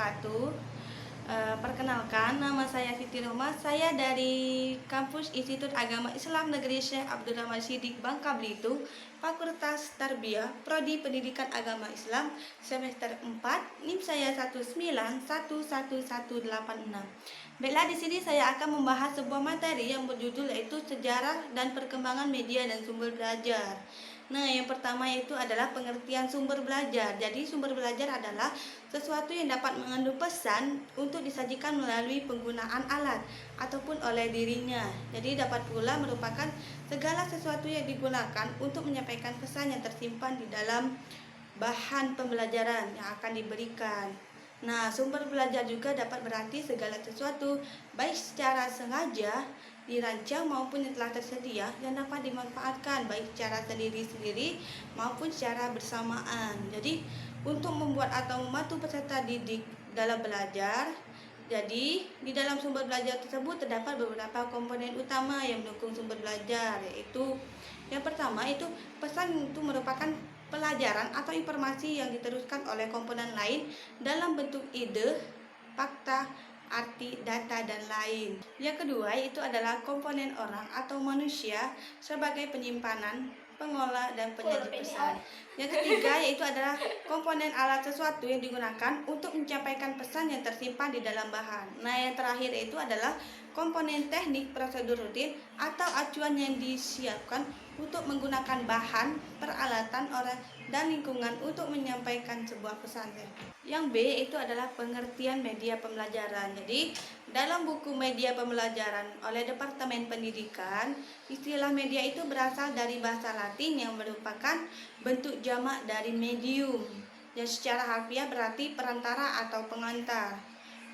wabarakatuh. Perkenalkan, nama saya Siti Roma. Saya dari Kampus Institut Agama Islam Negeri Syekh Abdul Rahman Siddiq, Bangka Belitung, Fakultas Tarbiyah, Prodi Pendidikan Agama Islam, semester 4, NIM saya 1911186. Baiklah, di sini saya akan membahas sebuah materi yang berjudul yaitu Sejarah dan Perkembangan Media dan Sumber Belajar. Nah, yang pertama itu adalah pengertian sumber belajar. Jadi, sumber belajar adalah sesuatu yang dapat mengandung pesan untuk disajikan melalui penggunaan alat ataupun oleh dirinya. Jadi, dapat pula merupakan segala sesuatu yang digunakan untuk menyampaikan pesan yang tersimpan di dalam bahan pembelajaran yang akan diberikan. Nah, sumber belajar juga dapat berarti segala sesuatu, baik secara sengaja dirancang maupun yang telah tersedia yang dapat dimanfaatkan baik secara sendiri-sendiri maupun secara bersamaan. Jadi, untuk membuat atau membantu peserta didik dalam belajar, jadi di dalam sumber belajar tersebut terdapat beberapa komponen utama yang mendukung sumber belajar, yaitu yang pertama itu pesan itu merupakan pelajaran atau informasi yang diteruskan oleh komponen lain dalam bentuk ide, fakta, arti, data, dan lain. Yang kedua itu adalah komponen orang atau manusia sebagai penyimpanan, pengolah, dan penyaji pesan. Yang ketiga yaitu adalah komponen alat sesuatu yang digunakan untuk menyampaikan pesan yang tersimpan di dalam bahan. Nah, yang terakhir itu adalah komponen teknik prosedur rutin atau acuan yang disiapkan untuk menggunakan bahan, peralatan, orang, dan lingkungan untuk menyampaikan sebuah pesan. Yang B itu adalah pengertian media pembelajaran. Jadi, dalam buku media pembelajaran oleh Departemen Pendidikan, istilah media itu berasal dari bahasa Latin yang merupakan bentuk jamak dari medium, yang secara harfiah berarti perantara atau pengantar.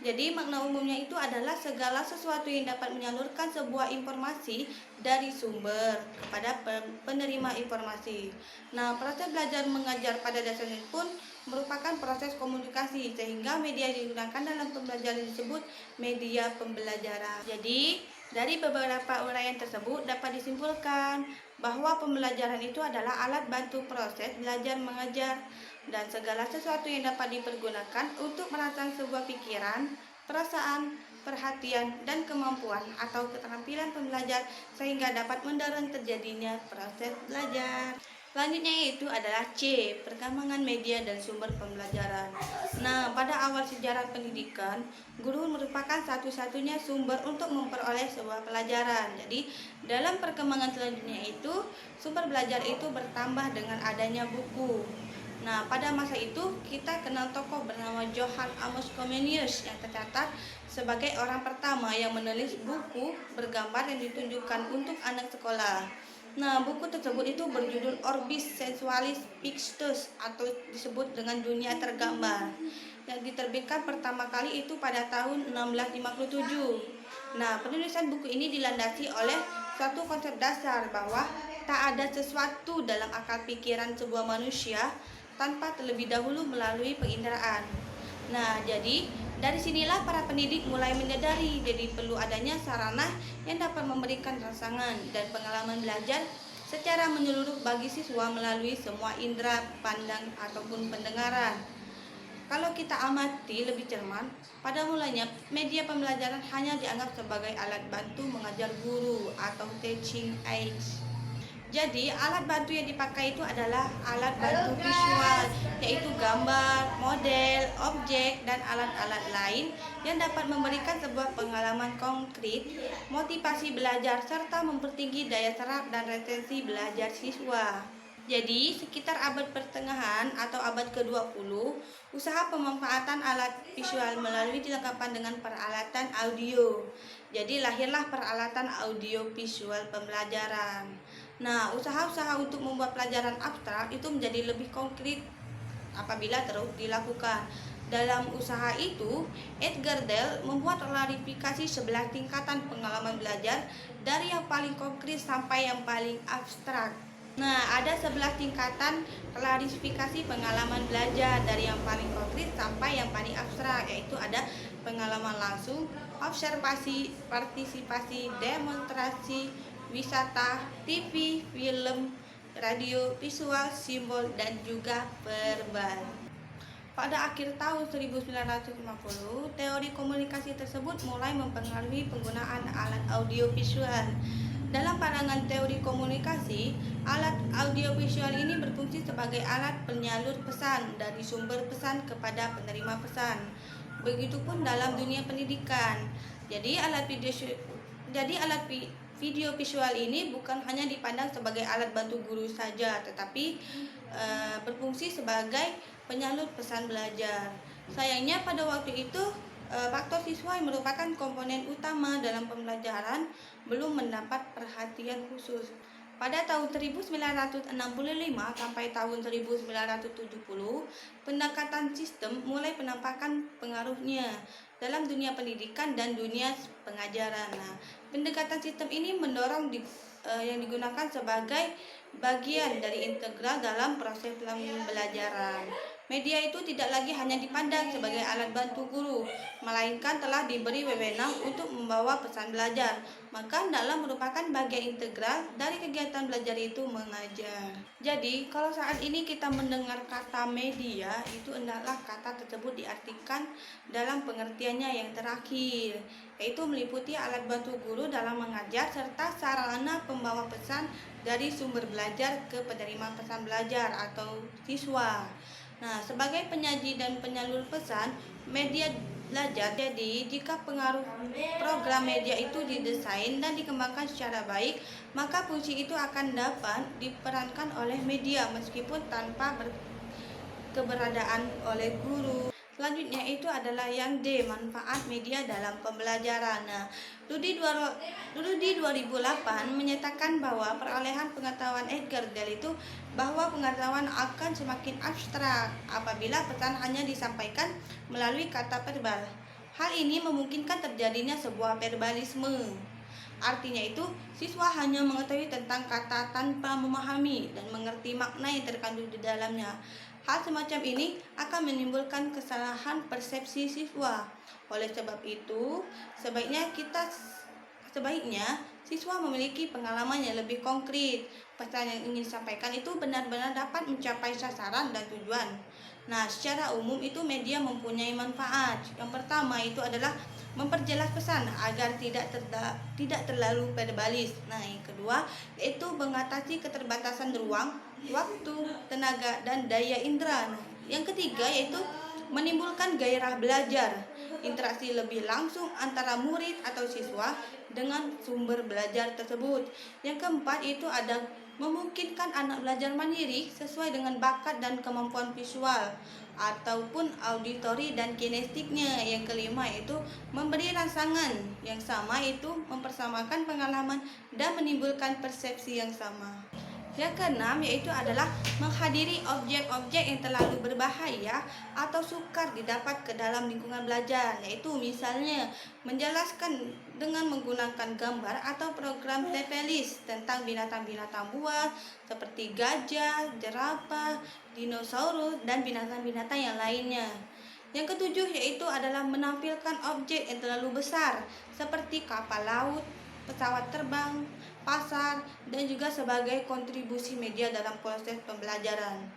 Jadi makna umumnya itu adalah segala sesuatu yang dapat menyalurkan sebuah informasi dari sumber kepada penerima informasi. Nah, proses belajar mengajar pada dasarnya pun merupakan proses komunikasi, sehingga media yang digunakan dalam pembelajaran disebut media pembelajaran. Jadi, dari beberapa uraian tersebut dapat disimpulkan bahwa pembelajaran itu adalah alat bantu proses belajar mengajar dan segala sesuatu yang dapat dipergunakan untuk merangsang sebuah pikiran, perasaan, perhatian, dan kemampuan atau keterampilan pembelajar sehingga dapat mendorong terjadinya proses belajar. Selanjutnya itu adalah C, perkembangan media dan sumber pembelajaran. Nah, pada awal sejarah pendidikan, guru merupakan satu-satunya sumber untuk memperoleh sebuah pelajaran. Jadi, dalam perkembangan selanjutnya itu, sumber belajar itu bertambah dengan adanya buku. Nah, pada masa itu kita kenal tokoh bernama Johann Amos Comenius yang tercatat sebagai orang pertama yang menulis buku bergambar yang ditunjukkan untuk anak sekolah. Nah, buku tersebut itu berjudul Orbis Sensualis Pictus atau disebut dengan dunia tergambar, yang diterbitkan pertama kali itu pada tahun 1657. Nah, penulisan buku ini dilandasi oleh suatu konsep dasar bahwa tak ada sesuatu dalam akal pikiran sebuah manusia tanpa terlebih dahulu melalui penginderaan. Nah, jadi dari sinilah para pendidik mulai menyadari jadi perlu adanya sarana yang dapat memberikan rangsangan dan pengalaman belajar secara menyeluruh bagi siswa melalui semua indera pandang ataupun pendengaran. Kalau kita amati lebih cermat, pada mulanya media pembelajaran hanya dianggap sebagai alat bantu mengajar guru atau teaching aids. Jadi, alat bantu yang dipakai itu adalah alat bantu visual, yaitu gambar, model, objek, dan alat-alat lain yang dapat memberikan sebuah pengalaman konkret, motivasi belajar, serta mempertinggi daya serap dan retensi belajar siswa. Jadi, sekitar abad pertengahan atau abad ke-20, usaha pemanfaatan alat visual melalui dilengkapan dengan peralatan audio. Jadi, lahirlah peralatan audio visual pembelajaran. Nah, usaha-usaha untuk membuat pelajaran abstrak itu menjadi lebih konkret apabila terus dilakukan. Dalam usaha itu, Edgar Dale membuat klarifikasi 11 tingkatan pengalaman belajar dari yang paling konkret sampai yang paling abstrak. Nah, ada 11 tingkatan klarifikasi pengalaman belajar dari yang paling konkret sampai yang paling abstrak, yaitu ada pengalaman langsung, observasi, partisipasi, demonstrasi, wisata, TV, film, radio, visual, simbol, dan juga verbal. Pada akhir tahun 1950, teori komunikasi tersebut mulai mempengaruhi penggunaan alat audiovisual. Dalam pandangan teori komunikasi, alat audiovisual ini berfungsi sebagai alat penyalur pesan dari sumber pesan kepada penerima pesan. Begitupun dalam dunia pendidikan. Jadi alat video visual ini bukan hanya dipandang sebagai alat bantu guru saja, tetapi berfungsi sebagai penyalur pesan belajar. Sayangnya pada waktu itu faktor siswa yang merupakan komponen utama dalam pembelajaran belum mendapat perhatian khusus. Pada tahun 1965 sampai tahun 1970, pendekatan sistem mulai menampakkan pengaruhnya dalam dunia pendidikan dan dunia pengajaran. Nah, pendekatan sistem ini mendorong yang digunakan sebagai bagian dari integral dalam proses pembelajaran. Media itu tidak lagi hanya dipandang sebagai alat bantu guru, melainkan telah diberi wewenang untuk membawa pesan belajar. Maka dalam merupakan bagian integral dari kegiatan belajar itu mengajar. Jadi, kalau saat ini kita mendengar kata media, itu hendaklah kata tersebut diartikan dalam pengertiannya yang terakhir, yaitu meliputi alat bantu guru dalam mengajar serta sarana pembawa pesan dari sumber belajar ke penerima pesan belajar atau siswa. Nah, sebagai penyaji dan penyalur pesan, media belajar. Jadi, jika pengaruh program media itu didesain dan dikembangkan secara baik, maka fungsi itu akan dapat diperankan oleh media meskipun tanpa keberadaan oleh guru. Selanjutnya itu adalah yang D, manfaat media dalam pembelajaran. Nah, Studi 2008 menyatakan bahwa perolehan pengetahuan Edgar Dale itu bahwa pengetahuan akan semakin abstrak apabila pesan hanya disampaikan melalui kata verbal. Hal ini memungkinkan terjadinya sebuah verbalisme. Artinya itu, siswa hanya mengetahui tentang kata tanpa memahami dan mengerti makna yang terkandung di dalamnya. Hal semacam ini akan menimbulkan kesalahan persepsi siswa. Oleh sebab itu, sebaiknya siswa memiliki pengalaman yang lebih konkret. Pesan yang ingin disampaikan itu benar-benar dapat mencapai sasaran dan tujuan. Nah, secara umum itu media mempunyai manfaat. Yang pertama itu adalah memperjelas pesan agar tidak terlalu verbalis. Nah, yang kedua yaitu mengatasi keterbatasan ruang, waktu, tenaga, dan daya indera. Nah, yang ketiga yaitu menimbulkan gairah belajar, interaksi lebih langsung antara murid atau siswa dengan sumber belajar tersebut. Yang keempat itu ada memungkinkan anak belajar mandiri sesuai dengan bakat dan kemampuan visual ataupun auditori dan kinestetiknya. Yang kelima itu memberi rangsangan yang sama, itu mempersamakan pengalaman dan menimbulkan persepsi yang sama. Yang keenam yaitu adalah menghadiri objek-objek yang terlalu berbahaya atau sukar didapat ke dalam lingkungan belajar, yaitu misalnya menjelaskan dengan menggunakan gambar atau program TV list tentang binatang-binatang buas seperti gajah, jerapah, dinosaurus, dan binatang-binatang yang lainnya. Yang ketujuh yaitu adalah menampilkan objek yang terlalu besar seperti kapal laut, pesawat terbang, pasar, dan juga sebagai kontribusi media dalam proses pembelajaran.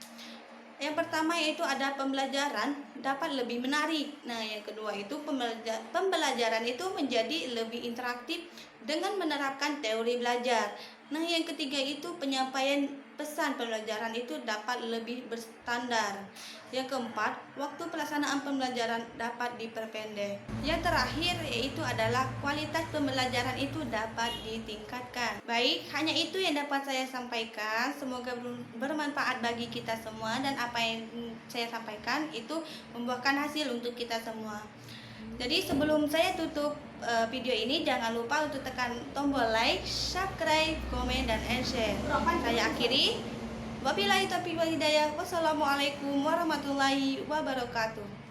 Yang pertama yaitu ada pembelajaran dapat lebih menarik. Nah, yang kedua itu pembelajaran itu menjadi lebih interaktif dengan menerapkan teori belajar. Nah, yang ketiga itu penyampaian pesan pembelajaran itu dapat lebih berstandar. Yang keempat, waktu pelaksanaan pembelajaran dapat diperpendek. Yang terakhir yaitu adalah kualitas pembelajaran itu dapat ditingkatkan. Baik, hanya itu yang dapat saya sampaikan. Semoga bermanfaat bagi kita semua, dan apa yang saya sampaikan itu membuahkan hasil untuk kita semua. Jadi sebelum saya tutup video ini, jangan lupa untuk tekan tombol like, subscribe, komen, dan share. Saya akhiri. Wabillahi taufiq wal hidayah. Wassalamualaikum warahmatullahi wabarakatuh.